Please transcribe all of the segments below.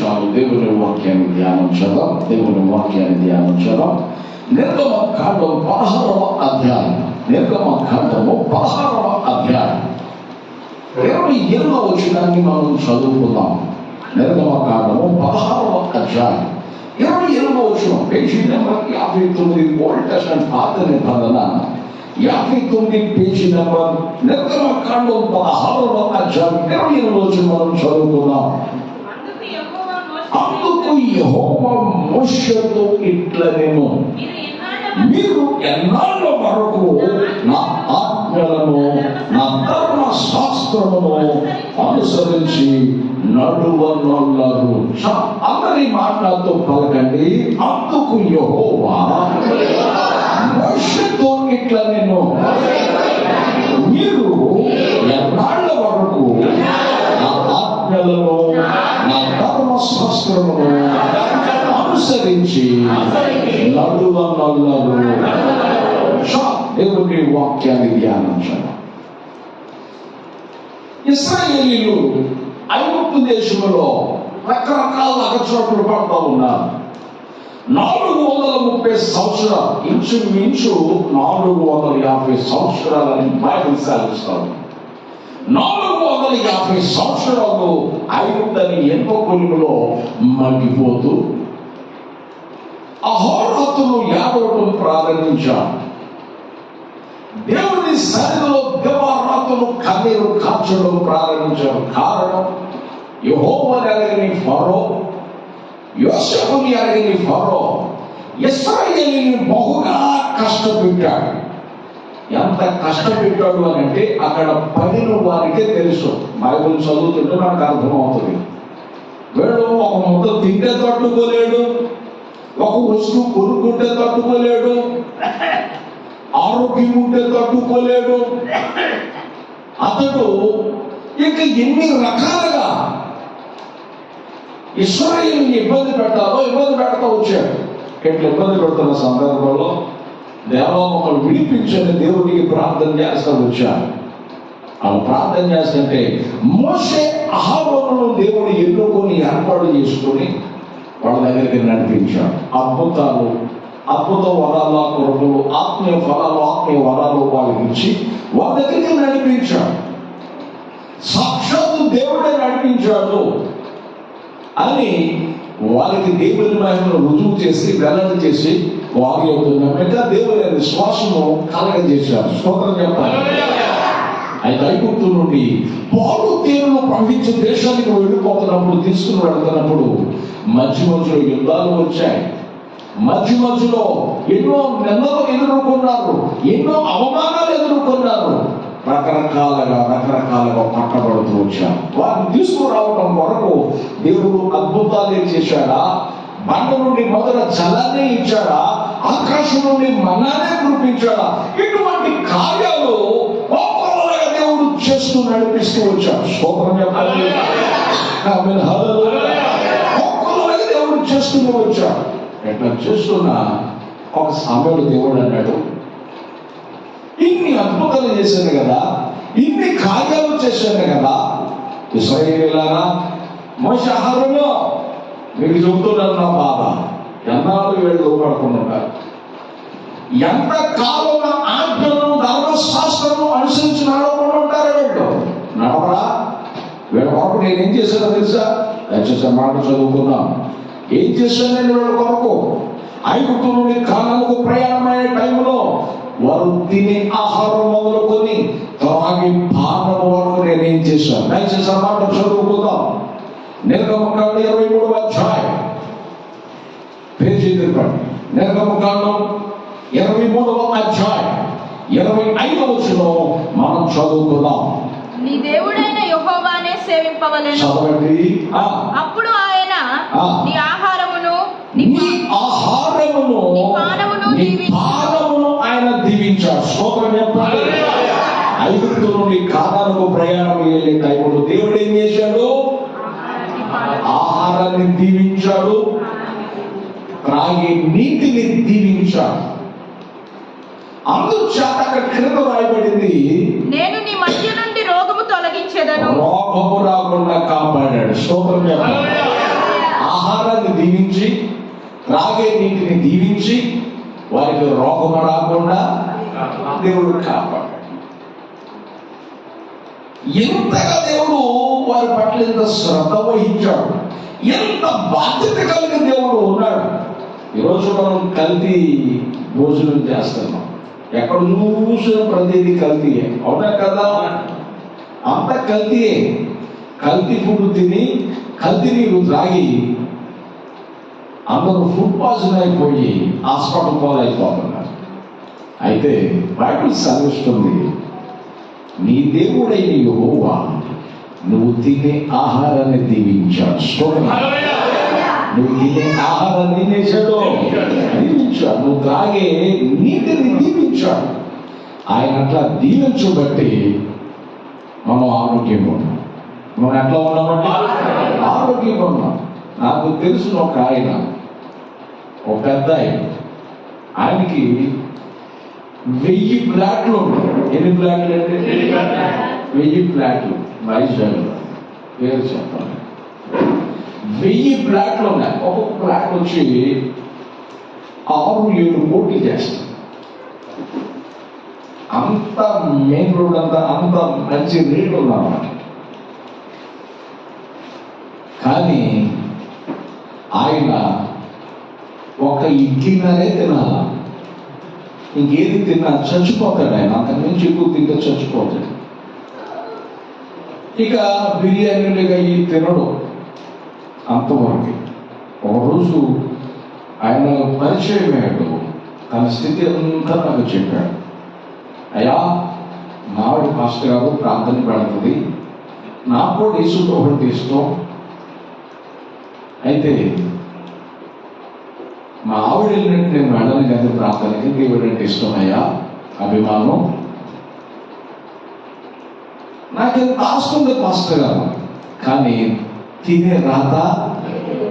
నిమిషాలు దేవుని వాక్యాన్ని ధ్యానించడం. నిర్గమకాండం 16వ అధ్యాయం. 16వ అధ్యాయం 27వ వచనాన్ని మనం చదువుకుందాం. నిర్గమకాండము 16వ అధ్యాయం 27వ వచనం. పేజీ నెంబర్ 59, ఓల్డ్ టెస్టమెంట్ పాత నిబంధన 59 పేజీ నెంబర్. నిర్గమకాండం 16వ అధ్యాయం 27వ వచనం మనం చదువుకుందాం. అందుకు యెహోవా మోషేతో ఇట్లనెను, మీరు ఎన్నాళ్ళ వరకు నా ఆజ్ఞలను నా ధర్మశాస్త్రమును అనుసరించి నడువనొల్లరు. అందరి మాటలతో పలకండి. అందుకు యెహోవా మోషేతో ఇట్లనెను, మీరు ఎన్నాళ్ళ వరకు నా ఆజ్ఞలను నా ధర్మశాస్త్రమును అనుసరించి నడువనొల్లరు. దేవుని వాక్యాన్ని ధ్యానించాలి. ఇశ్రాయేలీయులు ఐగుప్తు దేశంలో రకరకాల అగచోట్లు పడుతూ ఉన్నారు. 430 సంవత్సరాలు, ఇంచుమించు 450 సంవత్సరాలని బైబిల్ సెలవిస్తారు. 450 సంవత్సరాలు ఐగుప్తుని ఎన్నుకొలుగులో మగ్గిపోతూ అహోరాత్రులు ఏడవటం ప్రారంభించారు. దేవుని సన్నిధిలో దివారాత్రులు కన్నీరు కార్చడం ప్రారంభించారు. కారణం, యెహోవాను ఎరగని ఫరో, యోసేపుని ఎరగని ఫరో ఇశ్రాయేలీయులను బహుగా కష్టపెట్టాడు. ఎంత కష్టపెట్టాడు అని అంటే అక్కడ పడిన వారికే తెలుసు. బైబిల్ చదువుతుంటే మనకు అర్థమవుతుంది. వీడు ఒక ముద్ద తింటే తట్టుకోలేడు, ఒక వస్తువు కొనుక్కుంటే తట్టుకోలేడు, ఆరోగ్యం ఉంటే తట్టుకోలేడు. అతడు ఇక ఎన్ని రకాలుగా ఇశ్రాయేలుని ఇబ్బంది పెడతా వచ్చాడు. ఇట్లా ఇబ్బంది పెడుతున్న సందర్భంలో దేవా మమ్మల్ని విడిపించని దేవుడికి ప్రార్థన చేస్తూ వచ్చారు. వాళ్ళు ప్రార్థన చేస్తుంటే మోషే అహరోనును దేవుడు ఎన్నుకొని ఏర్పాటు చేసుకొని వాళ్ళ దగ్గరికి నడిపించాడు. అద్భుత వరాల కొరకులు, ఆత్మీయ ఫలాలు, ఆత్మీయ వరాలు వాళ్ళకి ఇచ్చి వాళ్ళ దగ్గరికి నడిపించాడు. సాక్షాత్తు దేవుడే నడిపించాడు అని వాళ్ళకి దేవుని మహిమను రుజువు చేసి వెల్లడి చేసి వారి యొక్క నమ్మక దేవుని విశ్వాసము కలగజేశారు. స్తోత్రం చెప్పాలి. అయితే ఐగుప్తు నుండి పాలు తేనెలు ప్రవహించే దేశానికి వెళ్ళిపోతున్నప్పుడు, తీసుకుని వెళ్తున్నప్పుడు మధ్యలో యుద్ధాలు వచ్చాయి. మధ్యలో ఎన్నో నిందలు ఎదుర్కొన్నారు, ఎన్నో అవమానాలు ఎదుర్కొన్నారు. రకరకాలుగా పట్టబడుతూ వచ్చారు. వారిని తీసుకురావడం కొరకు దేవుడు అద్భుతాలు చేశాడా? బండ నుండి మొదట జలాన్ని ఇచ్చాడా? ఆకాశం నుండి మన్నానే కురిపించాడా? ఇటువంటి కార్యాలు ఒక్కొక్కరుగా దేవుడు చేస్తూ నడిపిస్తూ వచ్చాడు. స్తోత్రం చెప్పాలి. ఒక్కొక్కరుగా దేవుడు చేస్తూనే వచ్చాడు. ఎట్లా చేస్తున్న ఒక సమయంలో దేవుడు అన్నాడు, ఇన్ని అద్భుతాలు చేశాను కదా, ఇన్ని కార్యాలు చేశాను కదా, ఇశ్రాయేలీయులారా, మోషే అహరోను మీకు చెబుతున్నాను నా బాధ. ఎన్నాళ్ళు వీళ్ళు లోపడుకుంటారు, ఎంత కాలం ఆజ్ఞను ధర్మశాస్త్రము అనుసరించి నడవకుండా ఉంటారు. వీళ్ళు నడవరా? వీళ్ళ కొరకు నేనేం చేశానో తెలుసా? దయచేసి మాట చదువుకున్నాం. ఏం చేశాను నేను వీళ్ళ కొరకు? ఐగుప్తు నుండి కానానుకు ప్రయాణమైన టైంలో వారు తినే ఆహారం మొదలుకొని త్రాగి పానం వరకు నేనేం చేశాను. దయచేసి ఆ మాట చదువుకుందాం. నిర్గమకాండం 23వ అధ్యాయం పేజీ తిప్పండి. నిర్గమకాండం 23వ అధ్యాయం 25వ వచనం మనం చదువుకుందాం. నీ దేవుడైన యెహోవానే సేవింపవలెను. చదవండి. అప్పుడు ఆయన నీ ఆహారమును నీ పానమును ఆయన దీవించాడు. స్తోత్రం చెప్పాలి. ఐగుప్తు నుండి కానానుకు ప్రయాణం వెళ్ళే టైంలో దేవుడు ఏం చేశాడు? ఆహారాన్ని దీవించాడు, త్రాగే నీటిని దీవించాడు. అందుచేత అక్కడ క్రింద రాయబడింది, నేను నీ మధ్య నుండి రోగము తొలగించెదను. రోగము రాకుండా కాపాడాడు. స్తోత్రం చెప్పాలి. దీవించి, త్రాగే నీటిని దీవించి, వారికి రోగం రాకుండా దేవుడు కాపాడు. ఎంతగా దేవుడు వారి పట్ల ఎంత శ్రద్ధ వహించాడు, ఎంత బాధ్యత కలిగిన దేవుడు ఉన్నాడు. ఈరోజు మనం కల్తీ భోజనం చేస్తున్నాం. ఎక్కడ చూసిన ప్రతిదీ కల్తీయే, అవునా కదా? అంత కల్తీయే. కల్తీ ఫుడ్ తిని, కల్తీ నీరు త్రాగి అందరూ ఫుడ్ పాయిజన్ అయిపోయి హాస్పిటల్ పాలైపోతున్నారు. అయితే బైబిల్ సెలవిస్తుంది, నీ దేవుడైన యెహోవా నువ్వు తినే ఆహారాన్ని దీవించాడు. నువ్వు తినే ఆహారాన్ని ఏం చేశాడు? దీవించాడు. నువ్వు త్రాగే నీటిని దీవించాడు. ఆయన అట్లా దీవించబట్టి మనం ఆరోగ్యంగా ఉన్నాం. మనం ఎట్లా ఉన్నామంటే ఆరోగ్యంగా ఉన్నాం. నాకు తెలిసిన ఒక ఆయన, ఒక పెద్ద ఆయనకి 1000 ఫ్లాట్లు ఉన్నాయి. ఎన్ని ఫ్లాట్లు అంటే 1000 ఫ్లాట్లు. వైజాగ్ పేరు చెప్పాలి. 1000 ఫ్లాట్లు ఉన్నాయి. ఒక్కొక్క ఫ్లాట్ వచ్చి 6-7 కోట్లు చేస్తాం. అంత మెయిన్ రోడ్ అంత మంచి రేటు ఉన్నమాట. కానీ ఆయన ఒక ఇడ్లీనరే తినాల, ఇంకేది తిన్నా చచ్చిపోతాడు. ఆయన అంతకు మించి ఎక్కువ తింటే చచ్చిపోతాడు. ఇక బిర్యానీలుగా ఈ తినడు అంతవరకు. ఒకరోజు ఆయన పరిచయం అయ్యాడు. తన స్థితి అంతా నాకు చెప్పాడు. అయ్యా, మావిడి మాస్టర్ గారు ప్రార్థన పెడుతుంది, నాకు కూడా యేసుతో ఒకటి ఇష్టం. అయితే మా ఆవిడ వెళ్ళినట్టు నేను వెళ్ళను కదా ప్రార్థనకి, దేవుడంటే ఇష్టం అయ్యా, అభిమానం. నాకెంత ఆస్తుంది మాస్టర్ గారు, కానీ తినే రాత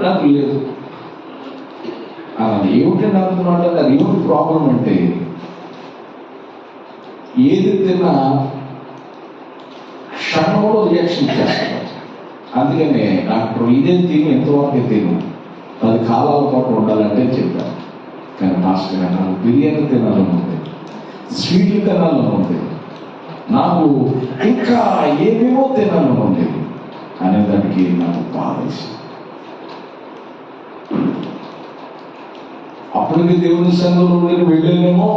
నాకు లేదు అన్నది. ఏమిటంటే అనుకున్నాడు, అది ఏమిటి ప్రాబ్లం అంటే, ఏది తిన్నా క్షణంలో రియాక్షన్ చేస్తాడు. అందుకనే డాక్టర్ ఇదే తిని ఎంతవరకు తిను 10 కాలాల పాటు ఉండాలంటే చెప్పాను. కానీ మాస్టర్ గారు నాకు బిర్యానీ తినాలని ఉంది, స్వీట్లు తినాలని ఉంది, నాకు ఇంకా ఏమేమో తినాలని ఉంది అనేదానికి నాకు బాధ వేసింది. అప్పటికి దేవుని సంఘంలో వెళ్ళేమో,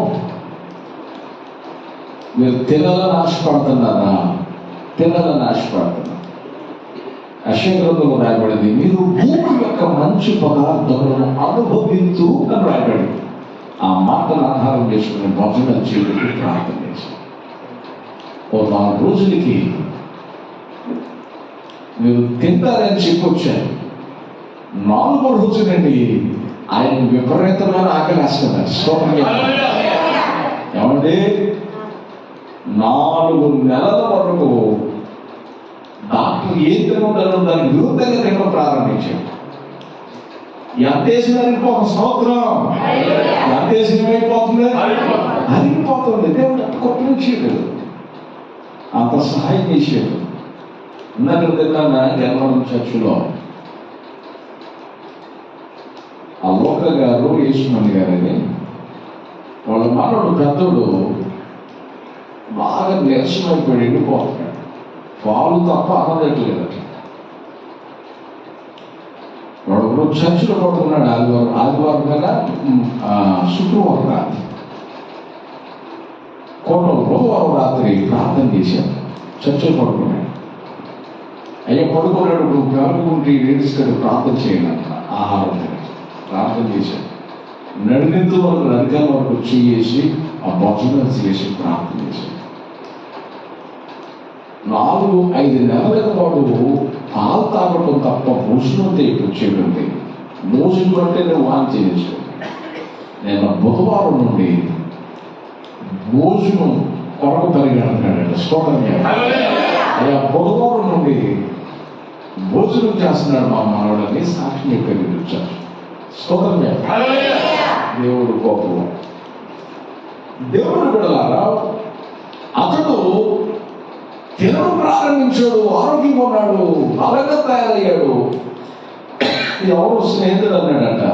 మీరు తినాలని ఆశపడుతున్నారా? తినాలని ఆశపడుతున్నారు. యెషయా రాయబడింది, మీరు భూమి యొక్క మంచి పదార్థములను అనుభవించు అని రాయబడింది. ఆ మాటను ఆధారం చేసుకుని భోజనం చేయడానికి ప్రార్థన చేశాను. ఓ 4 రోజులకి మీరు తింటారని చెప్పొచ్చారు. 4వ రోజు నుండి ఆయన విపరీతమైన ఆకలేస్తున్నారు. ఏమంటే 4 నెలల వరకు డాక్టర్ ఏం తినడం దానికి విరుద్ధంగా తినడం ప్రారంభించాడు. ఎంత వేసిన ఒక సంవత్సరం ఎంత వేసినమైపోతుంది, అరిగిపోతుంది. దేవుడు కొట్టించాడు, అంత సహాయం చేశాడు. ఇందాక తిన్నా జన్మడం చర్చిలో ఆ లోక గారు, యేసుమణి గారని వాళ్ళ మనోడు పెద్దోడు బాగా నీరసమైపోయాడు, ఎండిపోతున్నాడు. పాలు తప్ప అనదట్లేదు. వాడు చర్చిలో పడుకున్నాడు. ఆదివారం కదా, శుక్రవారం రాత్రి, బుధవారం రాత్రి ప్రార్థన చేశాను. చర్చిలో పడుకున్నాడు. అయ్యా పడుకున్నాడు, నువ్వు కలుగుంటే ఏడుస్తాడు, ప్రార్థన చేయండి అన్న. ఆహారం ప్రార్థన చేశాను. నడినెత్తు వరకు నడికల వరకు చేసి ఆ భోజనం చేసి ప్రార్థన చేశాను. 4-5 నెలలకు వాడు పాలు తాగటం తప్ప భోజనం వచ్చేటువంటి భోజనం అంటే నువ్వు వాంతి చేసుకో. నేను బుధవారం నుండి భోజనం కొరకు పరిగెడతాడంటే స్తోత్రం చేయాలి. అయ్యా బుధవారం నుండి భోజనం చేస్తున్నాడు మా మనవడని సాక్షి చెప్పి వచ్చారు. స్తోత్రం చేయాలి. దేవుడు గొప్ప దేవుడు బిడ్డలారా, అతడు తినడం ప్రారంభించాడు, ఆరోగ్యంగా ఉన్నాడు, బలంగా తయారయ్యాడు. ఎవరు స్నేహితుడు అన్నాడట,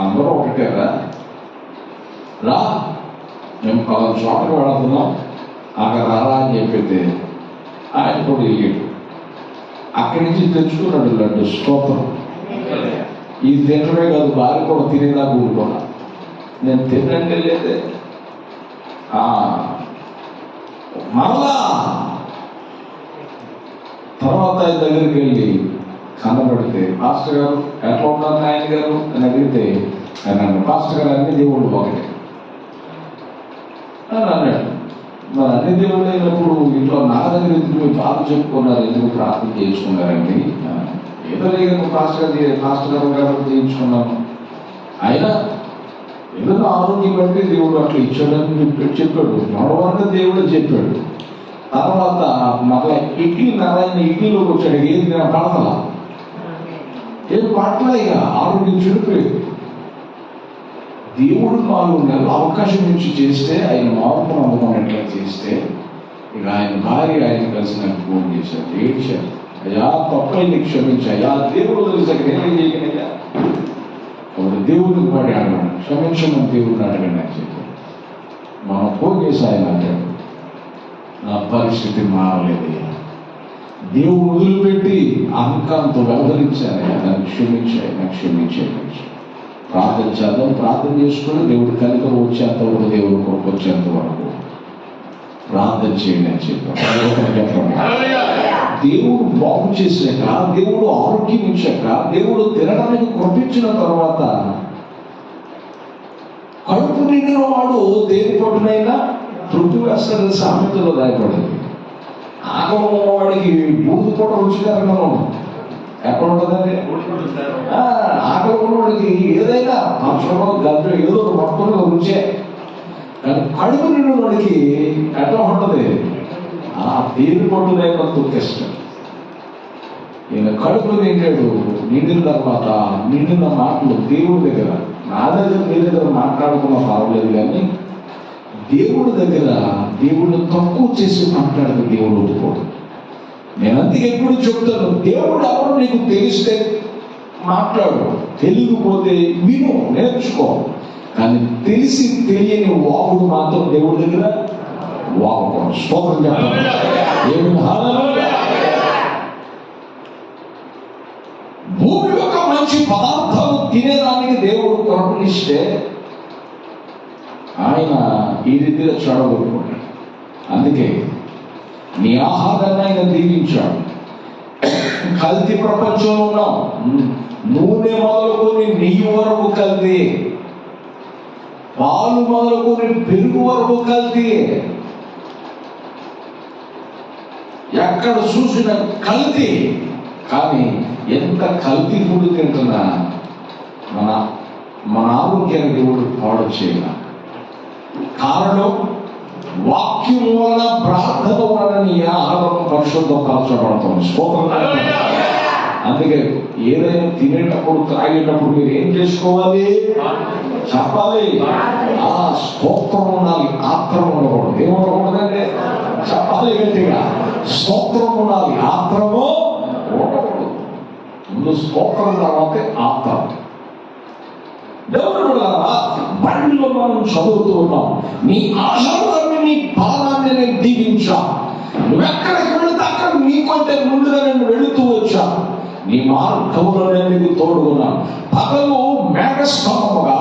అందరూ ఒకటేరా, రా మేము పలానా చోటకి వెళుతున్నాం అక్కడ రారా అని చెప్పితే ఆయన కూడా వెళ్ళాడు. అక్కడి నుంచి తెచ్చుకున్నాడు లడ్డు. స్తోత్రం. ఈ తినడమే కాదు, భార్య కూడా తినేదా కూడుకున్నా. నేను తిన్నంటే లేదే. మరలా తర్వాత ఆయన దగ్గరికి వెళ్ళి కనబడితే, పాస్టర్ గారు ఎట్లా ఉన్నారు ఆయన గారు అని అడిగితే ఆయన అన్నాడు, పాస్టర్ గారు అన్ని దేవుళ్ళు ఒకటే అని అన్నాడు. మరి అన్ని దేవుళ్ళు అయినప్పుడు ఇంట్లో నా దగ్గర ఎందుకు మీరు బాధ చెప్పుకున్నారు, ఎందుకు ప్రార్థన చేయించుకున్నారండి? ఏదో లేదు పాస్టర్ గారు చేయించుకున్నాను, అయినా ఏదైనా ఆరోగ్యం బట్టి దేవుడు అట్లా ఇచ్చాడని చెప్పాడు. నడవగా దేవుడు చెప్పాడు. తర్వాత మళ్ళీ ఇడ్లీలోకి వచ్చాడు. ఏది నేను పడతలా, ఏం పట్ల ఇక ఆరోగ్యం చెడిపోయింది. దేవుడు 4 నెలలు అవకాశం నుంచి చేస్తే, ఆయన మార్పు నమ్మకం చేస్తే, ఇక ఆయన భార్య ఆయన కలిసి నాకు ఫోన్ చేశారు, ఏడ్చారు, అయ్యా తప్పైంది క్షమించా, అయ్యా దేవుడు తెలిసాక నేనేం చేయగలయ్యా, అప్పుడు దేవుడికి పడి అడగండి, క్షమించమని దేవుడిని అడగండి అని చెప్పారు. మనం ఫోన్ చేసి ఆయన అంటాడు, నా పరిస్థితి మారలేదయ్యా, దేవుడు వదిలిపెట్టి అహంకారంతో వ్యవహరించాను, నన్ను క్షమించాను. ప్రార్థన చేద్దాం, ప్రార్థన చేసుకుని దేవుడు కనికరం వచ్చేంత వరకు, దేవుడు కొరకు వచ్చేంత వరకు ప్రార్థన చేయండి అని చెప్పాను. దేవుడు బాగు చేశాక, దేవుడు ఆరోగ్యం ఇచ్చాక, దేవుడు తినడానికి కృపించిన తర్వాత కడుపు నిండిన వాడు దేని పట్టునైనా తృప్తి వేస్తారని సామెతలో రాయబడింది. ఆకలి ఉన్నవాడికి బూడిద పూట రుచికరంగా ఉంటుంది. ఎక్కడ ఉంటుందండి? ఆకలి ఉన్నవాడికి ఏదైనా పక్షమో గద్ద ఏదో మొత్తంలో రుచే. కానీ కడుపు నిండిన వాడికి ఎట్లా ఉంటుంది? దేని పట్టునైనా తొక్కేస్తాడు. ఈయన కడుపు నిండిన తర్వాత నిండిన మాటలు దేవుడి దగ్గర, నా దగ్గర మీ దగ్గర మాట్లాడుకున్న పర్వాలేదు, కానీ దేవుడి దగ్గర దేవుడిని తక్కువ చేసి మాట్లాడితే దేవుడు ఒప్పుకోడు. నేను అందుకే ఎప్పుడు చెప్తాను, దేవుడు ఎవరు నీకు తెలిస్తే మాట్లాడు, తెలియకపోతే విను, నేర్చుకో. కానీ తెలిసి తెలియని వాగుడు మాత్రం దేవుడి దగ్గర వాగకూడదు. స్తోత్రం చెప్పాలి. భూమి యొక్క మంచి పదార్థాలు తినేదానికి దేవుడు కరుణిస్తే ఆయన ఈ రీతిగా చెడగొట్టుకుంటాడు. అందుకే నీ ఆహారాన్ని ఆయన దీవించాడు. కల్తీ ప్రపంచంలో ఉన్నాం. నూనె మొదలుకొని నెయ్యి వరకు కల్తీ, పాలు మొదలుకొని పెరుగు వరకు కల్తీ, ఎక్కడ చూసిన కల్తీ. కానీ ఎంత కల్తీ ఫుడ్ తింటున్నా మన ఆరోగ్యాన్ని దేవుడు పాడు చేయాల. కారణం వాక్యం వలన, ప్రార్థన వలన నీ ఆహారం పరిశుద్ధపరచబడుతుంది. అందుకే ఏదైనా తినేటప్పుడు, త్రాగేటప్పుడు మీరు ఏం చేసుకోవాలి? చెప్పాలి. స్తోత్రం ఉండాలి, ఆత్రం ఉండకూడదు. ఏముండకూడదంటే చెప్పాలి గట్టిగా, స్తోత్రం ఉండాలి, ఆత్రము ఉండకూడదు. ముందు స్తోత్రం తర్వాత ఆత్రం. దేవుడు బైబిల్లో మనం చదువుతూ ఉన్నాం, నీ ఆహారాన్ని, నీ పాలాన్ని నేను దీవించా, నువ్వెక్కడికి వెళితే అక్కడ నీకంటే ముందుగా నేను వెళుతూ వచ్చా, నీ మార్గంలో నేను నీకు తోడుకున్నాను. పగలు మేఘస్తంభముగా,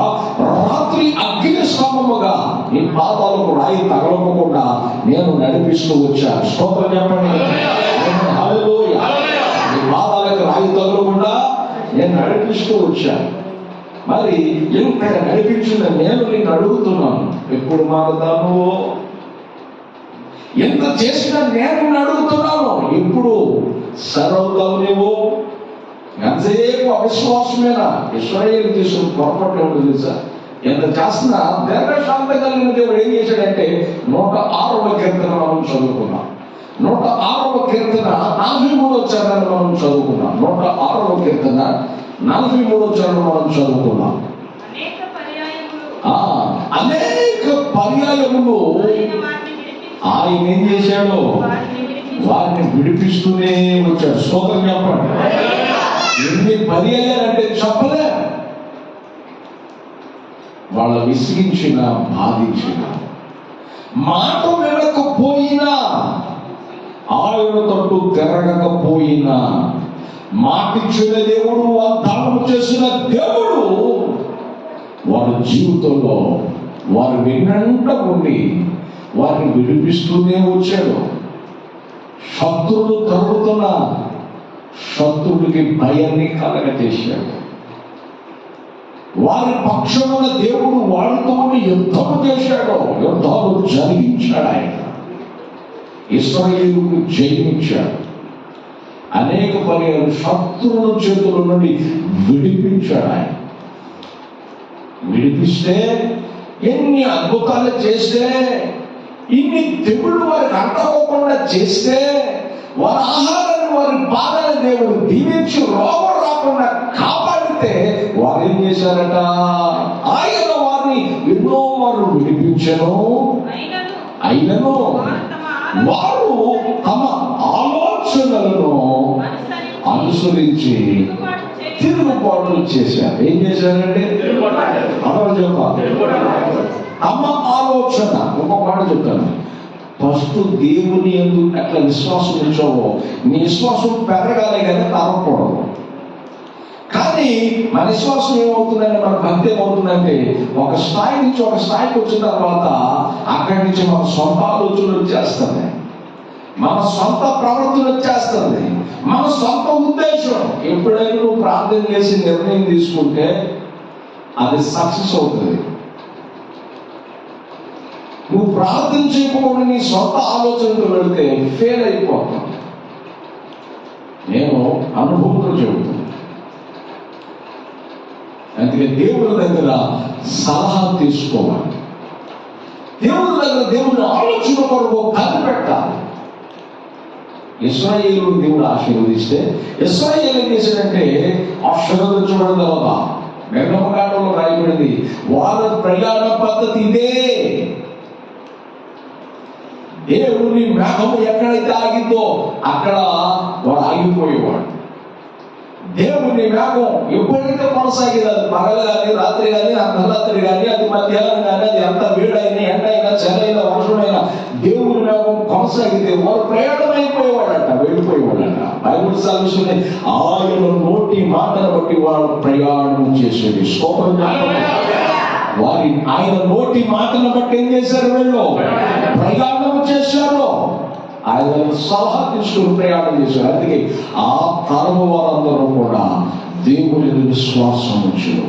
రాత్రి అగ్ని స్తంభముగా నీ పాదాలకు రాయి తగలకుండా నేను నడిపిస్తూ వచ్చాను. స్తోత్రం చెప్పండి. హల్లెలూయా. నీ పాదాలకు రాయి తగలకుండా నేను నడిపిస్తూ వచ్చాను. మరి ఎంత నడిపించిన నేను నిన్ను అడుగుతున్నాను, ఎప్పుడు మారుతాను? ఎంత చేసినా నేను అడుగుతున్నాను, ఎప్పుడు సర్వతావు? నువ్వు ఎంతసేపు అవిశ్వాసమేనా? ఇశ్రాయేలు తీసుకుని పొరపాటు ఉంటుంది తెలుసా? ఎంత చేస్తున్నా దీర్ఘశాంత కలిగిన దేవుడు ఏం చేశాడంటే 106వ కీర్తన మనం చదువుకున్నాం. 106వ కీర్తన 43వ చరణం మనం చదువుకున్నాం. 106వ కీర్తన 43వ చరణం మనం చదువుకున్నాం. అనేక పర్యాయములు ఆయన ఏం చేశాడు? వారిని విడిపిస్తూనే వచ్చాడు. స్తోత్రం చెప్పండి. ఎన్ని పర్యాయాలంటే చెప్పలే. వాళ్ళ విసిగించిన, బాధించిన, మాట వినకపోయినా, ఆయన తట్టు తిరగకపోయినా, మాటిచ్చిన దేవుడు, వాగ్దానం చేసిన దేవుడు వారి జీవితంలో వారు వెన్నంట ఉండి వారిని విడిపిస్తూనే వచ్చాడు. శత్రువులు తరుగుతున్న శత్రువుడికి భయాన్ని కలగజేశాడు. వారి పక్షమున దేవుడు వారితో యుద్ధము చేశాడు, యుద్ధాలు జరిగించాడు. ఆయన ఇశ్రాయేలుకు జయించాడు. అనేక పర్యాలు శత్రువుల చేతుల నుండి విడిపించాడు. ఆయన విడిపిస్తే, ఎన్ని అద్భుతాలు చేస్తే, ఇన్ని తెగుళ్ళు వారికి అంటుకోకుండా చేస్తే, వారి ఆహారాన్ని, వారి బాధని దేవుడు దీవించి రోగం రాకుండా కాపాడితే, వారు ఏం చేశారట? ఆయన వారిని ఎన్నో వారు విడిపించను. అయినను వారు తమ ఆలోచనలను అనుసరించి తిరుగుబాటు చేశారు. ఏం చేశారంటే, తమ ఆలోచన. ఒక మాట చెప్తాను, ఫస్ట్ దేవుని యందు ఎట్లా విశ్వాసం ఉంచావో నీ విశ్వాసం పెరగాలి కానీ తరగకూడదు. కానీ మన విశ్వాసం ఏమవుతుందంటే, మన భక్తి ఏమవుతుందంటే, ఒక స్థాయి నుంచి ఒక స్థాయికి వచ్చిన తర్వాత అక్కడి నుంచి మన సొంత ఆలోచనలు వచ్చేస్తుంది, మన సొంత ప్రవర్తన వచ్చేస్తుంది, మన సొంత ఉద్దేశం. ఎప్పుడైనా నువ్వు ప్రార్థన చేసి నిర్ణయం తీసుకుంటే అది సక్సెస్ అవుతుంది. నువ్వు ప్రార్థన చేయకుండా నీ సొంత ఆలోచనతో వెళితే ఫెయిల్ అయిపోతావు. నేను అనుభవంతో చెబుతాను. అందుకే దేవుడి దగ్గర సలహా తీసుకోవాలి. దేవుడి దగ్గర దేవుడి ఆలోచన కొరకు కనిపెట్టాలి. ఇశ్రాయేలు దేవుడు ఆశీర్వదిస్తే, ఇశ్రాయేలు ఏం చేశాడంటే ఆశీర్వదించబడిన తర్వాత నిర్గమకాండంలో రాయబడింది, వారి ప్రయాణ పద్ధతి ఇదే. దేవుని మేఘము ఎక్కడైతే ఆగిందో అక్కడ వాడు ఆగిపోయేవాడు. దేవుని మేఘం ఎప్పుడైతే కొనసాగేది, అది పగలు కానీ, రాత్రి కానీ, అర్ధరాత్రి కానీ, అది మధ్యాహ్నం కానీ, అది ఎంత వేడైనా, ఎండ అయినా, చలైనా, వర్షమైనా, దేవుని మేఘం కొనసాగితే వారు ప్రయాణం అయిపోయేవాడట, వెళ్ళిపోయేవాడట. బైబిల్ సాగిస్తుంది, ఆయన నోటి మాటను బట్టి వాడు ప్రయాణం చేసేది. వారి ఆయన నోటి మాటను బట్టి ఏం చేశారు? వీళ్ళు ప్రయాణం చేశారు. ఆయన సలహా తీసుకుని ప్రయాణం చేశారు. అందుకే ఆ తరము వారందరూ కూడా దేవుని విశ్వాసం ఉంచారు.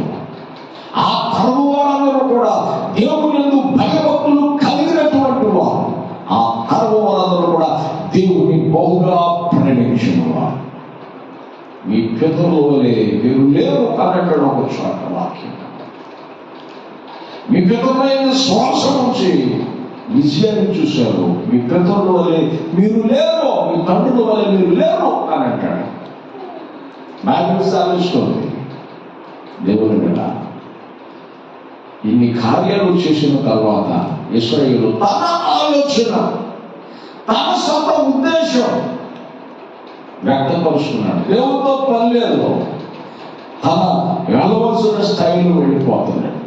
ఆ తరము వారందరూ కూడా దేవుని యందు భయభక్తులు కలిగినటువంటి వారు. ఆ తరము వారందరూ కూడా దేవుని బహుగా ప్రేమించిన వారు. మీ పితరుల వలె మీరు లేరు అన్నట్టు ఒక చోట వాక్యం. మీ పితరులైన శ్వాసం నుంచి విజయాన్ని చూశారు. మీ పితరుల వలె మీరు లేరు, మీ తండ్రుల వలె మీరు లేరు అని అంటాడు. బైబిల్ సాధిస్తుంది. దేవుని బిడ్డ ఇన్ని కార్యాలు చేసిన తర్వాత ఇశ్రాయేలు తన ఆలోచన, తన సొంత ఉద్దేశం వ్యక్తపరుస్తున్నాడు. దేవుడితో పని లేదు, తన వెళ్ళవలసిన స్టైల్లో వెళ్ళిపోతున్నాడు.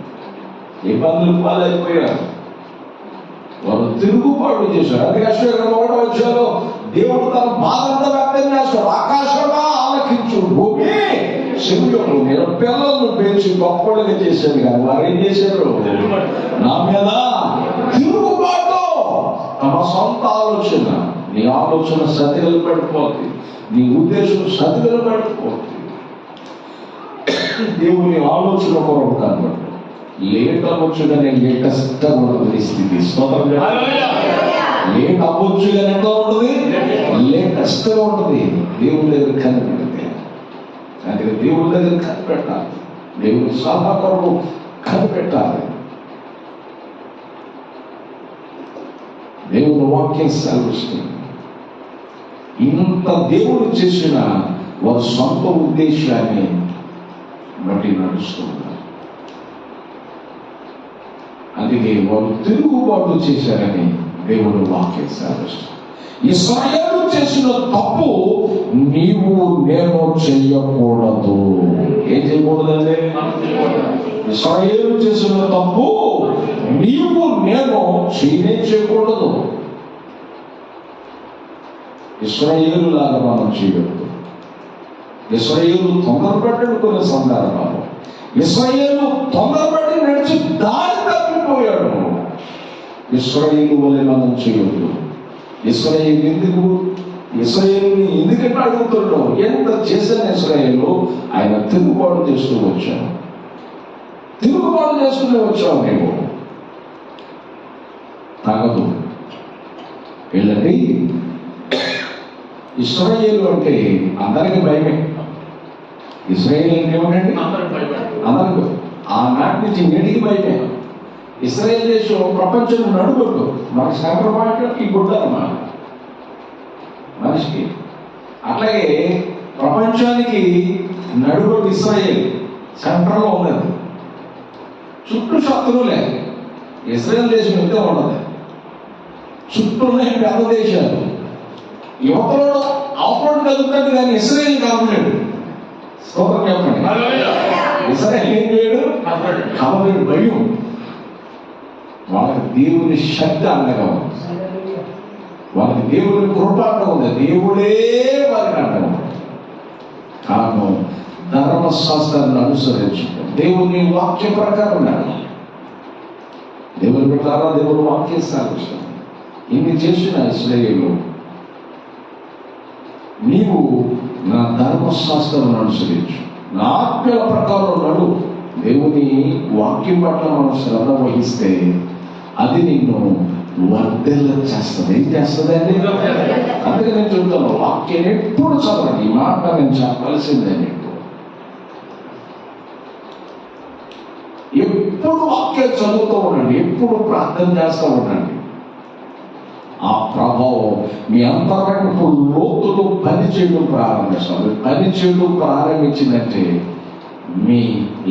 ఇబ్బందులు పాలైపోయారు. వారు తిరుగుబాటు చేశారు. అది ఒకటో వచ్చారు, దేవుడు తన బాధంతా వ్యక్తం చేస్తాడు. ఆకాశమా ఆలకించు, భూమి శివుడు. నేను పిల్లలను పెంచి గొప్పలుగా చేశాను, కానీ వారు ఏం చేశారు? నా మీద తిరుగుబాటు. తమ సొంత ఆలోచన. నీ ఆలోచన సతిలో పడిపోతుంది, నీ ఉద్దేశం సతిలో పడిపోతుంది. దేవుని ఆలోచన కొరకు కనబడు. లేట్ అవ్వచ్చుగానే లేటెస్ట్ ఉన్నది స్థితి. లేట్ అవ్వచ్చుగానే ఎంత ఉంటుంది? లేటెస్ట్ గా ఉంటుంది. దేవుని దగ్గర కనిపెడితే, అందుకే దేవుని దగ్గర కనిపెట్టాలి. దేవుని సలహా కొరకు కనిపెట్టాలి. దేవుని వాక్యం సెలవిస్తుంది. ఇంత దేవుడు చేసిన వారి సొంత ఉద్దేశాన్ని బట్టి నడుస్తున్నారు. అందుకే వారు తిరుగుబాటు చేశారని దేవుడు వాక్యం సెలవిస్తుంది. ఇశ్రాయేలు చేసిన తప్పు నీవు నేను చెయ్యకూడదు. ఏం చేయకూడదండి? ఇశ్రాయేలు చేసిన తప్పు నీవు నేను చేయకూడదు. ఇశ్రాయేలు లాగా మనం చేయకూడదు. ఇశ్రాయేలు తొందరపడ్డాడు కొన్ని సందర్భాలు. ఇశ్రాయేలు తొందరపడి నడిచి దారి తప్పిపోయాడు. ఇశ్రాయేలు వలె మనం చేయొద్దు. ఇశ్రాయేలు ఇశ్రాయేలుని ఎందుకంటే అడుగుతున్నాడు? ఎంత చేసిన ఇశ్రాయేలు ఆయన తిరుగుబాటు చేస్తూ వచ్చాను. తిరుగుబాటు చేసుకుని వచ్చావు. మేము తాగదు వెళ్ళండి. ఇశ్రాయేలు అంటే అందరికి భయమే. ఇశ్రాయేలు అంటే ఏమిటండి? అందరికి ఆనాటి నుంచి నేటికి భయమే. ఇశ్రాయేల్ దేశం ప్రపంచం నడుగొట్టు. మన సెంటర్ పాయింట్ ఈ గుడ్డ అన్నమాట మనిషికి. అట్లాగే ప్రపంచానికి నడుగొట్టు ఇశ్రాయేల్ సెంటర్లో ఉన్నది. చుట్టూ శత్రువులే. ఇశ్రాయేల్ దేశం ఎంతో ఉండదు. చుట్టూ పెద్ద దేశాలు. యువతలో అవపడం కలుగుతుంది కానీ ఇశ్రాయేల్ కలవలేడు. స్తోత్రం చెప్పండి. ఇశ్రాయేల్ ఏం చేయడు? కలవలేడు. భయం. వాళ్ళకి దేవుని శక్తి అండగా ఉంది. వాళ్ళకి దేవుని కృప అండగా ఉంది. దేవుడే వారికి అండగా ఉంది. కారణం ధర్మశాస్త్రాన్ని అనుసరించడం, దేవుని వాక్య ప్రకారం నడవాలి. దేవుని ప్రకారం దేవుని వాక్యం సాధించడం. ఇన్ని చేసిన ఇశ్రాయేలు నీవు నా ధర్మశాస్త్రాన్ని అనుసరించు, నా ఆజ్ఞల ప్రకారం నడు. దేవుని వాక్యం పట్ల మనం శ్రద్ధ వహిస్తే అది నిన్ను వర్ధెల్ల చేస్తుంది. ఏం చేస్తుంది అండి? అందుకే నేను చెబుతాను, వాక్యం ఎప్పుడు చదవండి. ఈ మాట నేను చెప్పాల్సిందే. నీకు ఎప్పుడు వాక్యం చదువుతూ ఉండండి. ఎప్పుడు ప్రార్థన చేస్తూ ఉండండి. ఆ ప్రభావం మీ అంతరంగపు లోతులు పనిచేయడం ప్రారంభిస్తారు. పనిచేయడం ప్రారంభించిందంటే మీ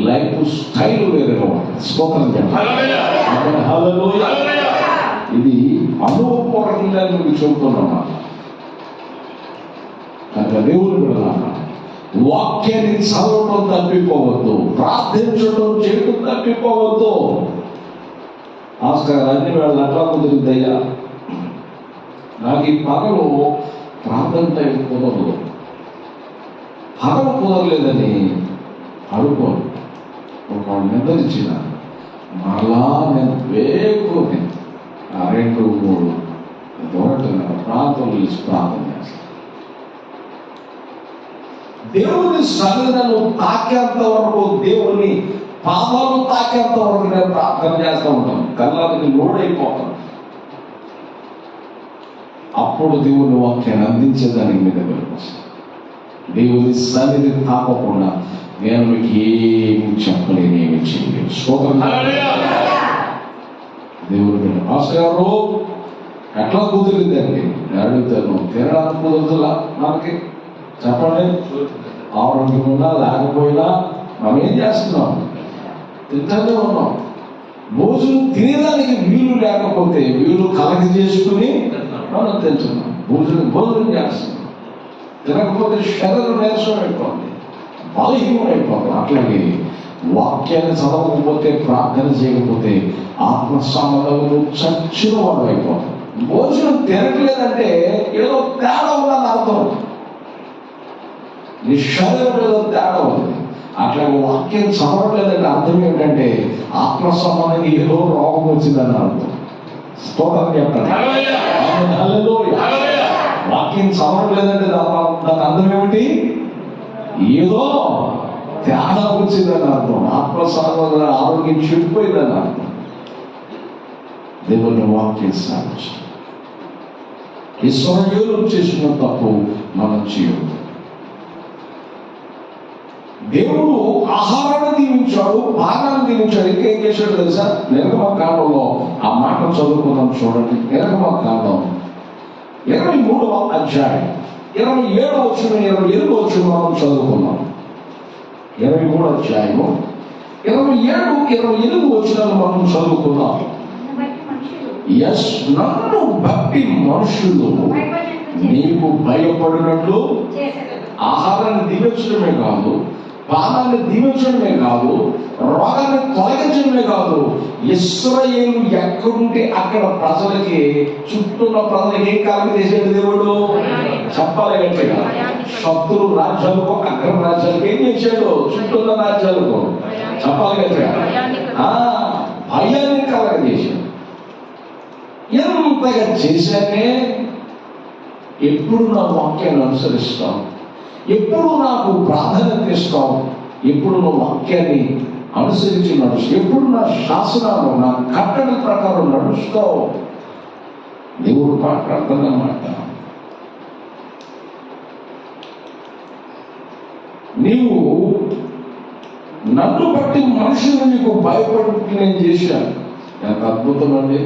లైఫ్ స్టైల్ వేరుగా ఉంటుంది. స్తోత్రం చెప్పండి. హల్లెలూయా. ఇది అనుభవపూర్వకంగా మీకు చెబుతున్నా. కనుక దేవుని బిడ్డలారా, వాక్యాన్ని చదవటం తప్పిపోవద్దు. ప్రార్థించడం చేయడం తప్పిపోవద్దు. ఆస్కార్ అన్ని వేళ అట్లా కుదిరిందయ్యా, నాకు ఈ పగలు ప్రార్థన టైం కుదరదు, పగలు కుదరలేదని అనుకోను. ఒక నిద్రించిన మళ్ళా నేను వేకుని 2-3 దూరట్టుగా ప్రాంతంలో ప్రార్థన చేస్తాను. దేవుని సన్నిధులను తాకేంత వరకు, దేవుని పాదాలు తాకేంత వరకు నేను ప్రార్థన చేస్తూ ఉంటాను. కళ్ళకి లోడైపోతాను. అప్పుడు దేవుని వాక్యాన్ని అందించేదానికి మీ దగ్గరకు వస్తాను. దేవుని సన్నిధిని తాకకుండా నేను మీకు ఏమి చెప్పలేను, ఏమి చేయలేను. స్తోత్రం. దేవుడు ఆశ్రయాలు ఎట్లా కుదిరిందండి నేను అడుగుతాను. తినడానికి కుదురుతుందా మనకి? చెప్పండి. ఆరోగ్యం ఉన్నా లేకపోయినా మనం ఏం చేస్తున్నాం? తింటూనే ఉన్నాం. భోజనం తినేదానికి వీలు లేకపోతే వీలు కలగ చేసుకుని మనం తింటున్నాం. భోజనం చేస్తున్నాం. తినకపోతే శరీరం నీరసం అయిపోతుంది, బలహీనం అయిపోతుంది. అట్లాగే వాక్యాన్ని చదవకపోతే, ప్రార్థన చేయకపోతే ఆత్మ సంబంధంలో చచ్చిన వాడు అయిపోతుంది. భోజనం తినట్లేదంటే ఏదో తేడా ఉందని అర్థం. నీ శరీరం ఏదో తేడా ఉంది. అట్లాగే వాక్యం చదవట్లేదంటే అర్థం ఏంటంటే ఆత్మ సంబంధంగా ఏదో రోగం వచ్చిందని అర్థం. స్తోత్రం చెప్పండి. వాక్యం చదవట్లేదంటే దాని అర్థం ఏమిటి? ఏదో తేడా వచ్చిందని అర్థం. ఆత్మ సంబంధంగా ఆరోగ్యం చెడిపోయిందని అర్థం. దేవుని వాక్యం సాధించు. ఇశ్రాయేలు చేసిన తప్పు మనం చేయదు. దేవుడు ఆహారాన్ని దీవించాడు, భాగాన్ని దీవించాడు. ఇంకేం చేశాడు తెలుసా? నిర్గమకాండంలో ఆ మాట చదువుకున్నాం చూడండి. నిర్గమకాండం 23వ అధ్యాయం 27వ వచనం 28వ వచనం మనం చదువుకున్నాం. 23వ అధ్యాయము 27, 28 వచనాలు మనం చదువుకున్నాం. ఎస్, నన్ను బట్టి మనుషులు నీకు భయపడినట్లు ఆహారాన్ని దీవించడమే కాదు, పానాన్ని దీవించడమే కాదు, రోగాన్ని తొలగించడమే కాదు, ఇశ్రాయేలు ఎక్కడుంటే అక్కడ ప్రజలకి, చుట్టూన్న ప్రజలకి ఏం కాలం చేసేది దేవుడు? చెప్పాలి గట్టిగా. శత్రు రాజ్యాలకు, అగ్ర రాజ్యాలకు ఏం చేశాడు? చుట్టూన్న రాజ్యాలకు చెప్పాలి గట్టిగా. భయాన్ని కలగజేశాడు. ఎంతగా చేశానే, ఎప్పుడు నా వాక్యాన్ని అనుసరిస్తావు, ఎప్పుడు నాకు ప్రాధాన్యత ఇస్తావు, ఎప్పుడు నా వాక్యాన్ని అనుసరించి నడుస్తావు, ఎప్పుడు నా శాసనాలు, నా కట్టడి ప్రకారం నడుస్తావు. దేవుడు మాట్లాడుతున్నమాట. నీవు నన్ను బట్టి మనుషులు నీకు భయపడి నేను చేశాను. ఎంత అద్భుతం అండి.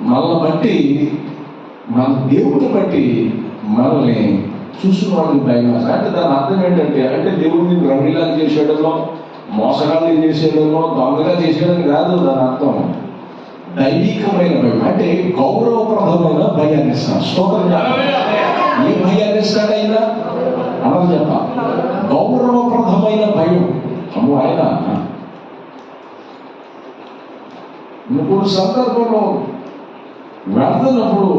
మనల్ని బట్టి, మన దేవుడిని బట్టి మనల్ని చూసిన వాళ్ళని భయం. అంటే దాని అర్థం ఏంటంటే, అంటే దేవుడిని రంగిలాగా చేసేయడంలో, మోసగాళ్ళు చేసేయడంలో, దొంగగా చేసేయడం కాదు. దాని అర్థం దైవికమైన భయం, అంటే గౌరవప్రదమైన భయాన్ని ఇస్తాడు. స్తోత్రం. ఏ భయాన్ని ఇస్తాడైనా అన్నది చెప్ప, గౌరవప్రదమైన భయం. అమ్మో, ఆయన ఇంకొక సందర్భంలో వెళ్తున్నప్పుడు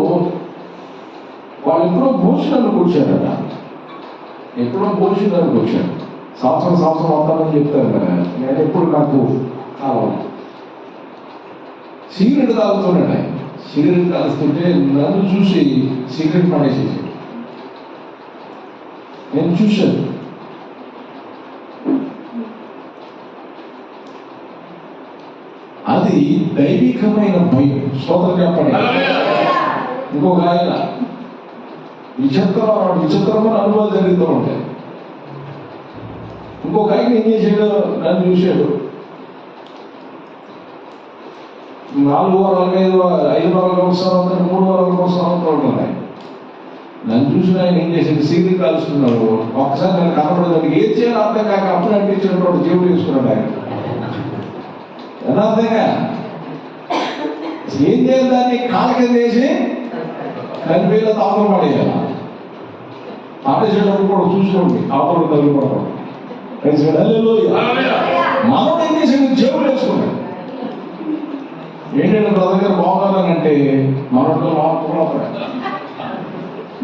వాళ్ళు ఎప్పుడో భోజనానికి వచ్చారట. ఎప్పుడో భోజనానికి వచ్చారు. సంవత్సరం వస్తామని చెప్తారు కదా. నేను ఎప్పుడు నాకు కావాలి. సిగరెట్ తాగుతున్నాడు ఆయన. సిగరెట్ తాగుతుంటే నన్ను చూసి సిగరెట్ పడేసేసాడు. నేను చూశాను. అది దైవికమైన భయం. స్తోత్రం చెప్పండి. ఇంకొక ఆయన విచిత్రమైన అనుభవాలు జరుగుతూ ఉంటాయి. ఇంకొక ఆయన ఏం చేశాడు? నన్ను చూశాడు. 4 వారాలు 5 వారాల కోసం 3 వారాల కోసం అవుతూ ఉంటున్నాయి. నన్ను చూసిన ఆయన ఏం చేశాడు? సిగరెట్ కాలుస్తున్నాడు. ఒక్కసారి నేను కనపడదానికి ఏం చేయాలి అర్థం కాక అప్పుడు అనిపించినటువంటి జేబులు వేసుకున్నాడు ఆయన. యథార్థంగా ఏం చేయాలి? దాన్ని కాళ్ళ కింద వేసి కనిపేలా తాపలు పడేయాలి. పాటేసేటప్పుడు కూడా చూసుకోండి, తాపలు తగ్గిపడకూడదు. మనం ఏం చేసాడు? జేబులు వేసుకున్నాడు. ఏంటంటే బ్రదర్ గారు బాగున్నానంటే మనతో మాట్లాడుతున్నాడు.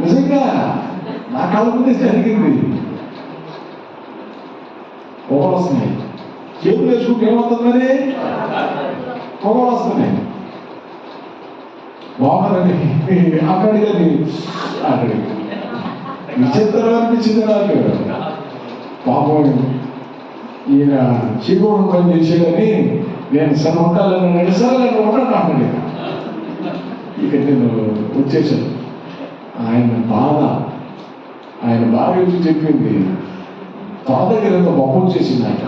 నిజంగా నా కళ్ళ ముందే జరిగింది. పొగలు వస్తున్నాయి. జేబులు వేసుకుంటే ఏమవుతుంది? మరి పొగలు వస్తున్నాయి. బాగున్నారండి అక్కడికి విచిత్రం అనిపించింది నాకు. పాపం ఈయన చీకోడు పని చేసేదని నేను సరే ఉంటాలని నడిసారి నేను ఉంటాను. ఇక నేను వచ్చేసాను. ఆయన బాధ, ఆయన బాగా వచ్చి చెప్పింది, తాత దగ్గర ఎంత మొక్కలు చేసింది ఆయన.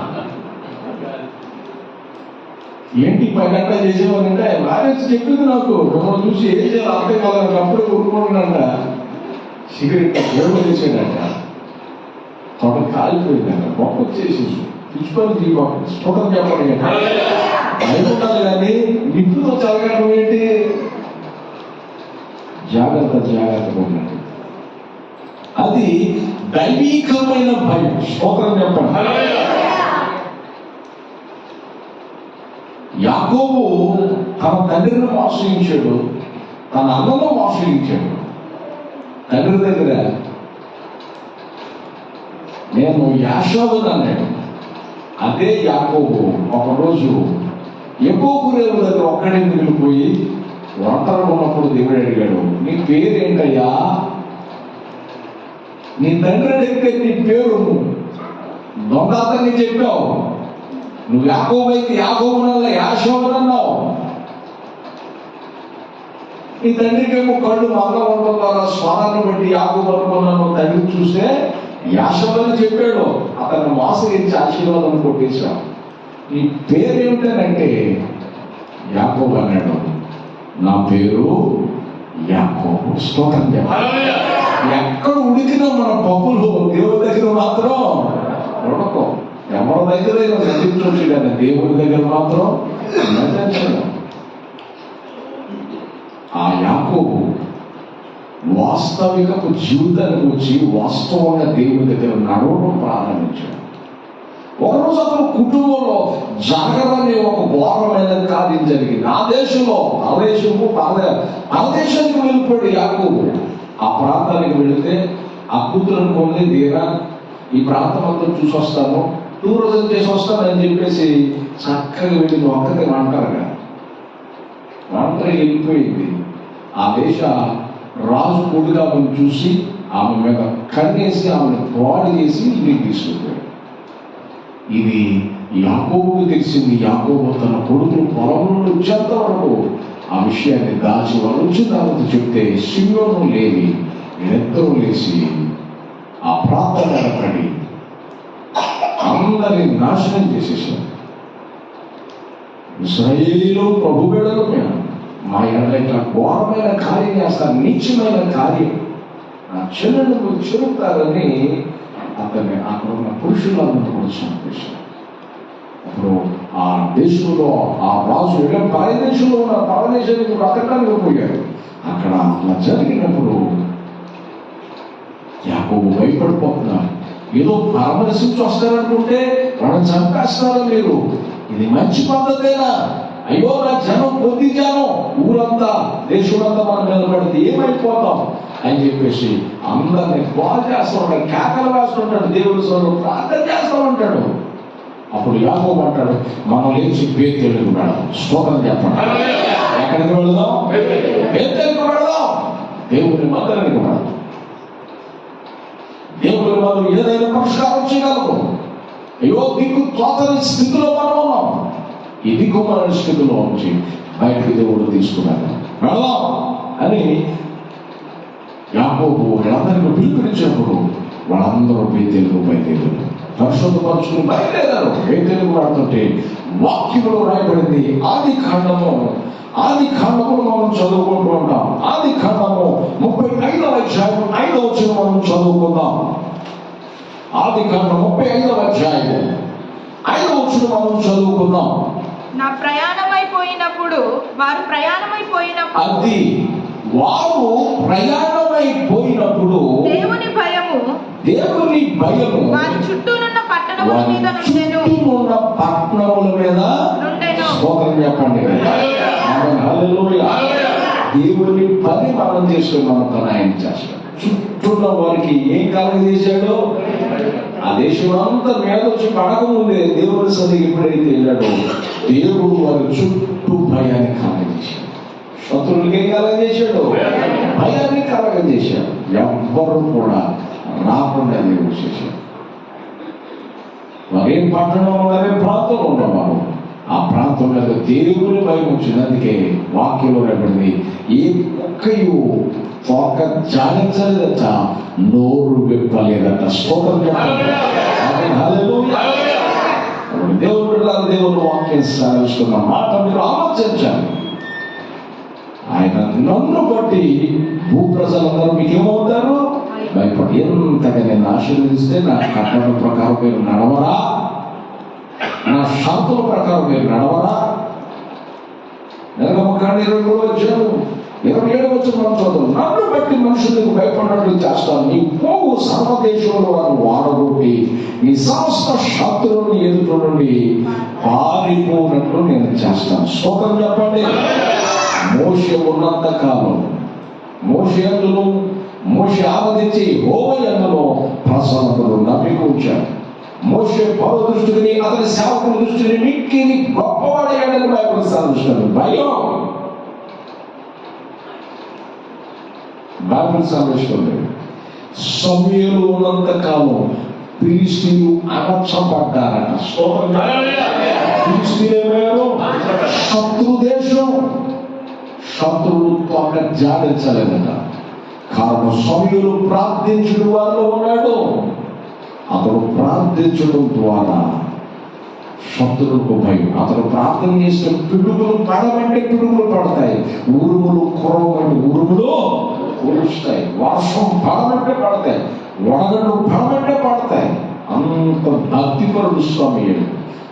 ఏంటి పని అట్లా చేసేవారంటే ఆయన బాగా వచ్చి చెప్పింది నాకు. మిమ్మల్ని చూసి ఏం చేయాలి అర్థం కాదని అప్పుడే ఊరుకోండి. సిగరెట్ జేబులు చేసాడంట. తోట కాలిపోయిందంట. మొక్క వచ్చేసేసి పిచ్చుకొని తీసుకోండి. స్ఫోటం చెప్పండి. అయిపోతారు కానీ నిప్పుతో చదవడం ఏంటి? జాగ్రత్తగా ఉండండి. అది దైవికమైన భయం. స్తోత్రం చెప్పండి. యాకోబు తన తండ్రిని ఆశ్రయించాడు, తన అన్నను ఆశ్రయించాడు. తండ్రి దగ్గర నేను యాషోబుని అన్నాడు. అదే యాకోబు ఒకరోజు యాకోబు రేవు దగ్గర ఒక్కడే మిగిలిపోయి ఒంటరిగా ఉన్నప్పుడు దేవుడు అడిగాడు, నీ పేరేంటయ్యా? నీ తండ్రి అడిగితే నీ పేరు దొంగ అతన్ని చెప్పావు. నువ్వు యాకోబు అయితే యాకోబునల్లా యాషోబునన్నావు. నీ తండ్రికి ఏమో కళ్ళు మంగ ఉండడం ద్వారా స్వరాన్ని బట్టి యాకోబు అనుకున్నాను. తండ్రి చూస్తే యాషోబని చెప్పాడు. అతన్ని మోసగించి ఆశీర్వాదం కొట్టేశావు. నీ పేరేమిటనంటే యాకోబు అన్నాడు. నా పేరు యాకోబు. స్తోత్రం చెప్పాలి. ఎక్కడ ఉడికినా మన పప్పులు దేవుడి దగ్గర మాత్రం ఉడకం. ఎవరి దగ్గర నటించొచ్చు కానీ దేవుడి దగ్గర మాత్రం నటించడం. ఆ యాకోబు వాస్తవికపు జీవితానికి వచ్చి వాస్తవంగా దేవుడి దగ్గర నడవడం ప్రారంభించాడు. ఒకరోజు అతను కుటుంబంలో జరగరని ఒక ఘోరమైన కార్యం జరిగింది. ఆ దేశంలో పరదేశానికి వెళ్ళిపోయాడు యాకోబు. ఆ ప్రాంతానికి వెళితే ఆ కూతురు పొంది తీరా ఈ ప్రాంతం అంతా చూసి వస్తాను, టూరిజం చేసి వస్తాను అని చెప్పేసి చక్కగా వెళ్ళి ఒక్కటి అంటారు. ఒంటరి వెళ్ళిపోయింది. ఆ దేశ రాజు కొడుగా ఆమెను చూసి ఆమె మీద కన్నేసి ఆమెను పాడు చేసి ఇంటికి తీసుకుపోయాడు. ఇది యాకోబుకు తెలిసింది. యాకోబు తన కొడుకులు పొలం నుండి వచ్చేంత వరకు ఆ విషయాన్ని దాచి వాళ్ళు వచ్చిన తర్వాత చెప్తే సిమ్యోను లేవి వీళ్ళిద్దరూ లేచి ఆ ప్రాంతాన్ని పడి అందరినీ నాశనం చేసేసారు. ఇశ్రాయేలు ప్రభు బిడ్డలు మా ఎడల ఇట్లా ఘోరమైన కార్యం చేస్తారు, నీచమైన కార్యం, నా చెల్లెళ్ళు చెరుపుతారని అతన్ని అక్కడ ఉన్న పురుషులందరూ కూడా చంపేశారు. అప్పుడు ఆ దేశంలో ఆ రాజు పరదేశంలో ఉన్న పరదేశానికి బ్రతకడానికి పోయాడు. అక్కడ అట్లా జరిగినప్పుడు యాకోబు భయపడిపోతున్నారు. ఏదో పరామర్శించి వస్తారనుకుంటే వాళ్ళని చంపేస్తారు మీరు, ఇది మంచి పద్ధతేనా? అయ్యో నా జనం కొద్ది జనం, ఊరంతా దేశమంతా మనం నిలబడితే ఏమైపోతాం అని చెప్పేసి అందరినీ బాగా చేస్తూ ఉంటాడు, కేకలు వేస్తుంటాడు, దేవుడి సోదరు ప్రార్థన చేస్తూ ఉంటాడు. అప్పుడు యాకోబు అంటాడు, మనం లేచి బేతేలుకు వెళదాం. స్తోత్రం చెప్పండి. ఎక్కడికి వెళదాం? బేతేలుకు వెళదాం. దేవుని మందిరానికి వెళదాం. దేవుని మనం ఏదైనా పరిష్కారం చేయగలము. అయ్యో దిక్కు తోచని స్థితిలో మనం ఉన్నాం. ఈ దిక్కుమాలిన స్థితిలో నుంచి బయటకు దేవుడు తీసుకున్నాడు. వెళదాం అని యాకోబు వాళ్ళందరికీ పిలుపునిచ్చినప్పుడు వాళ్ళందరూ బేతేలుకు బయలుదేరారు. పరిశుద్ధపరుచుకుని బయలుదేరారు. బేతేలుకు వాడుతుంటే వాక్యంలో రాయబడింది. ఆది కాండము మనం చదువుకుంటూ ఉంటాం. ఆది కాండము 35వ అధ్యాయం 5వ వచనం మనం చదువుకుందాం. ఆది కాండం 35వ అధ్యాయం 5వ వచనం మనం చదువుకుందాం. నా ప్రయాణమైపోయినప్పుడు వారు అది వారు ప్రయాణమైపోయినప్పుడు దేవుని భయము వారి చుట్టూనున్న పట్టణముల మీద నుండెను. స్తోత్రం చెప్పండి. హల్లెలూయా. దేవుని పని మనం చేసుకుని మనతో ఆయన చేస్తాడు. చుట్టూన్న వారికి ఏం కలగజేశాడు? ఆ దేశం అంతా మీద వచ్చి పడకముందే దేవుని సన్నిధికి ఎప్పుడైతే వెళ్ళాడో దేవుడు వారి చుట్టూ భయాన్ని కలగజేశాడు. శత్రువులకి ఏం కలగజేశాడు? భయాన్ని కలగజేశాడు. ఎవ్వరు కూడా రాకుండా దేవుడు చేశాడు. వారే పట్టణంలో వారే ప్రాంతంలో ఉన్నవారు ఆ ప్రాంతంలో దేవుని భయం వచ్చింది. అందుకే వాక్యంలో రాబడింది, ఏ కుక్కయు తోక జాలించలేదట, నోరు విప్పలేదట. స్తోత్రం చెప్పండి. దేవుని వాక్యం సాధిస్తున్న మాట మీరు ఆలోచించాలి. ఆయన నన్ను బట్టి భూ ప్రజలందరూ మీకేమవుతారు? భయపడి ఎంతగా నేను ఆశీర్వదిస్తే నా కట్టడ ప్రకారం మీరు నడవరా, నా షరతుల ప్రకారం మీరు నడవరా. నెలకొండ 23 వచ్చాను 27 వచ్చి మనం చదువు. నన్ను బట్టి మనుషులకు భయపడినట్లు చేస్తాను. నీ పోగు సర్వదేశంలో వారు వాడగొట్టి నీ సమస్త శత్రువుని ఎదుట నుండి పారిపోనట్లు నేను చేస్తాను. స్తోత్రం చెప్పండి. మోషే ఉన్నంత కాలం మోషే ఆరాధించి యెహోవాను ప్రసన్నతను నమ్మిక ఉంచాడు. మోషే పౌర దృష్టిని అతని సేవకుల దృష్టిని మిక్కిని గొప్పవాడయ్యాడని బైబిల్ సాధిస్తాడు. బైబిల్ సాధిస్తుంది. సమూయేలు ఉన్నంత కాలం ఫిలిష్తీయులు అణచబడ్డారట. ఫిలిష్తీయులు శత్రు దేశం, శత్రువులు తోక జాడించలేదట. కారణం సమూయేలు ప్రార్థించుడు వారిలో ఉన్నాడు. అతడు ప్రార్థించడం ద్వారా శత్రువులకు భయం. అతడు ప్రార్థన చేసిన పిడుగులు పడమంటే పిడుగులు పడతాయి, ఉరుములు కురవమంటే ఉరుములు కురుస్తాయి, వర్షం పడమంటే పడతాయి, వడగళ్ళు పడమంటే పడతాయి. అంత భక్తిపరుడు సమూయేలు.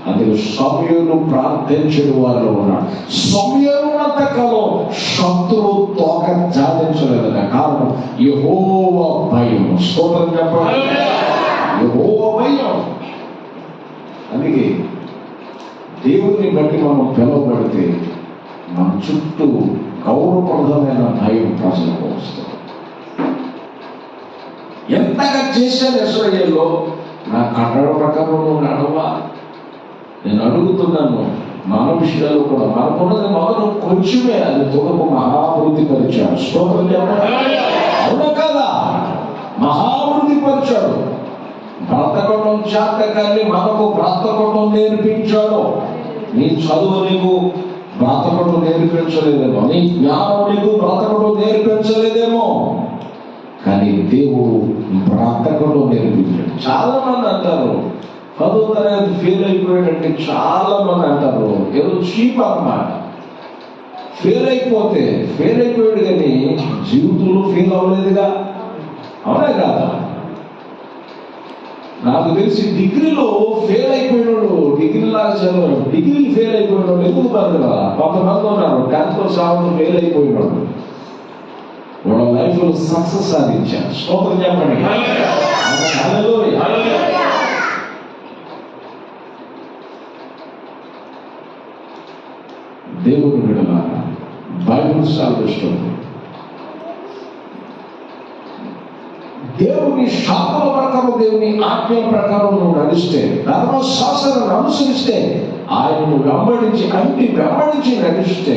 అందుకు సమయలు ప్రార్థించడు వారిలో ఉన్నాడు. సమయలు ఉన్నంత కాలం శత్రువు తోక జాడించలేదు. కారణం యెహోవా భయం. స్తోత్రం చెప్పాలి. యెహోవా భయం. అందుకే దేవుని బట్టి మనం పిలువబడితే మన చుట్టూ గౌరవప్రదమైన భయం ప్రజలకు వస్తుంది. ఎంతగా చేశాను ఇశ్రాయేలులో, నా కట్టడ ప్రకారం నువ్వు నడవా? నేను అడుగుతున్నాను. మన విషయాలు కూడా మనకున్నది మొదలు కొంచెమే, అది తుదకు మహావృద్ధి పరిచాడు. స్తోత్రం చెప్పండి. అవునా కదా? మహావృద్ధి పరిచాడు. బ్రతకటం చేతకాన్ని మనకు బ్రతకటం నేర్పించాడు. నీ చదువు నీకు బ్రతకటం నేర్పించలేదేమో, నీ జ్ఞానం నీకు బ్రతకటం నేర్పించలేదేమో, కానీ దేవుడు బ్రతకటం నేర్పించాడు. చాలా మంది అంటారు 10వ తరగతి ఫెయిల్ అయిపోయాడంటే చాలా మంది అంటారు ఏదో చీప్ అన్నమాట. ఫెయిల్ అయిపోయాడు కానీ జీవితంలో ఫెయిల్ అవ్వలేదుగా. అవునా కాదా? నాకు తెలిసి డిగ్రీలో ఫెయిల్ అయిపోయినాడు, డిగ్రీలాగా చదివాడు, డిగ్రీలు ఫెయిల్ అయిపోయినాడు ఎందుకున్నారు కదా. కొంతమంది ఉన్నారు 10th క్లాస్ ఫెయిల్ అయిపోయినాడు, వాళ్ళ లైఫ్ లో సక్సెస్ సాధించారు. స్తోత్రం చెప్పండి. హల్లెలూయా. దేవుని బిడ్డలారా, బైబిల్ సాధిస్తుంది. దేవుని శాపల ప్రకారం, దేవుని ఆజ్ఞల ప్రకారం నువ్వు నడిస్తే, ధర్మశాస్త్రాలను అనుసరిస్తే, ఆయనను వెంబడించి నడిస్తే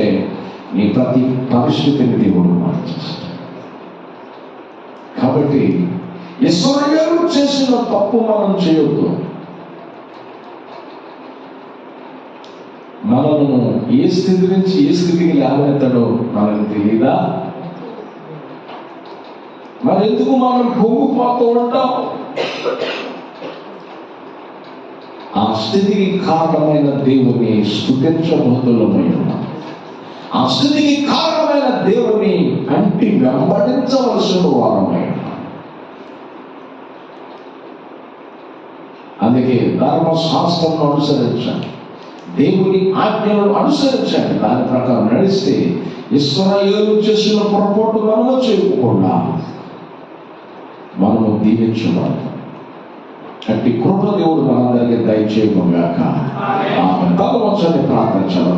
నీ ప్రతి పరిస్థితిని దేవుడు మార్చేస్తాడు. కాబట్టి ఇశ్రాయేలు చేసిన తప్పు మనం చేయొద్దు. మనము ఏ స్థితి నుంచి ఏ స్థితికి లేవనెత్తాడో మనకు తెలియదా? మరెందుకు మనం పొంగిపోతూ ఉంటాం? ఆ స్థితికి కారణమైన దేవుని స్తుతించబోతులమై ఉన్నాం. ఆ స్థితికి కారణమైన దేవుని వెంబడించవలసిన వారమై ఉన్నాం. అందుకే ధర్మశాస్త్రం అనుసరించండి, దేవుని ఆజ్ఞలను అనుసరించండి. దాని ప్రకారం నడిస్తే ఇశ్రాయేలు చేసిన పొరపాటు మనము చేయకుండా మనము దీవించబడతాం. అట్టి కృప దేవుడు మనందరికీ దయచేయగాక. ఆమేన్. ప్రార్థించాలి.